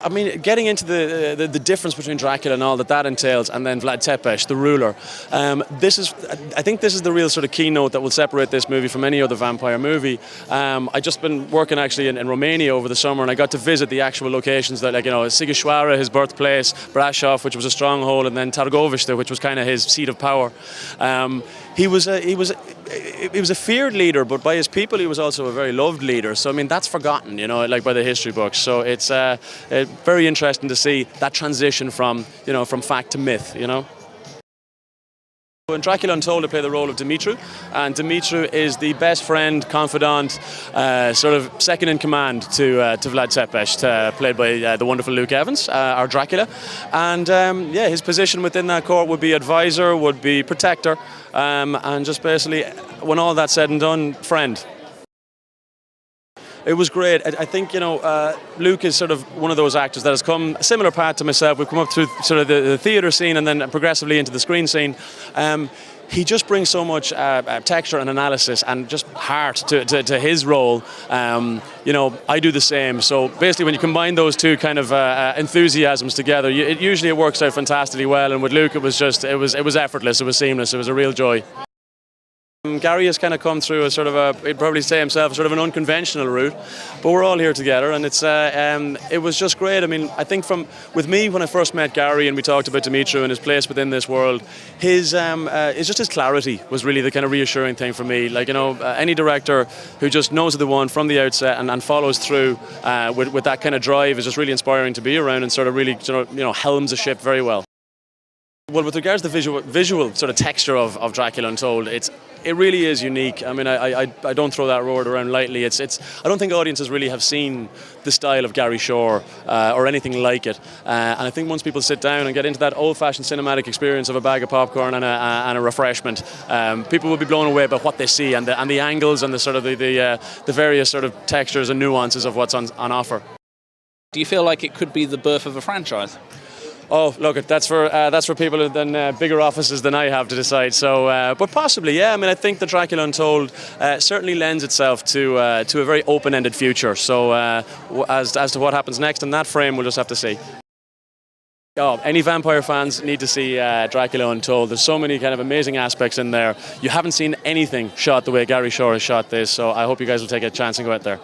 I mean, getting into the difference between Dracula and all that entails, and then Vlad Tepes, the ruler. I think this is the real sort of keynote that will separate this movie from any other vampire movie. I just been working actually in Romania over the summer, and I got to visit the actual locations that, like, you know, Sighișoara, his birthplace, Brașov, which was a stronghold, and then Târgoviște, which was kind of his seat of power. He was a feared leader, but by his people he was also a very loved leader. So I mean, that's forgotten, you know, like by the history books. So it's very interesting to see that transition from fact to myth, you know. In Dracula Untold, I play the role of Dumitru, and Dumitru is the best friend, confidant, sort of second in command to Vlad Tepes, played by the wonderful Luke Evans, our Dracula. And yeah, his position within that court would be advisor, would be protector, and just basically, when all that's said and done, friend. It was great. I think, you know, Luke is sort of one of those actors that has come a similar path to myself. We've come up through sort of the theatre scene and then progressively into the screen scene. He just brings so much texture and analysis and just heart to his role. You know, I do the same. So basically, when you combine those two kind of enthusiasms together, it works out fantastically well. And with Luke, it was effortless. It was seamless. It was a real joy. Gary has kind of come through a sort of he'd probably say himself, sort of an unconventional route, but we're all here together, and it was just great. I mean, I think with me, when I first met Gary and we talked about Dumitru and his place within this world, it's just his clarity was really the kind of reassuring thing for me. Like, you know, any director who just knows the one from the outset and follows through with that kind of drive is just really inspiring to be around, and sort of really, you know, helms a ship very well. Well, with regards to the visual sort of texture of Dracula Untold, it really is unique. I mean, I don't throw that word around lightly. I don't think audiences really have seen the style of Gary Shore or anything like it. And I think once people sit down and get into that old-fashioned cinematic experience of a bag of popcorn and a refreshment, people will be blown away by what they see and the angles and the sort of the various sort of textures and nuances of what's on offer. Do you feel like it could be the birth of a franchise? Oh, look, that's for people than bigger offices than I have to decide. So, but possibly, yeah. I mean, I think the Dracula Untold certainly lends itself to a very open-ended future. So, as to what happens next in that frame, we'll just have to see. Oh, any vampire fans need to see Dracula Untold. There's so many kind of amazing aspects in there. You haven't seen anything shot the way Gary Shore has shot this, so I hope you guys will take a chance and go out there.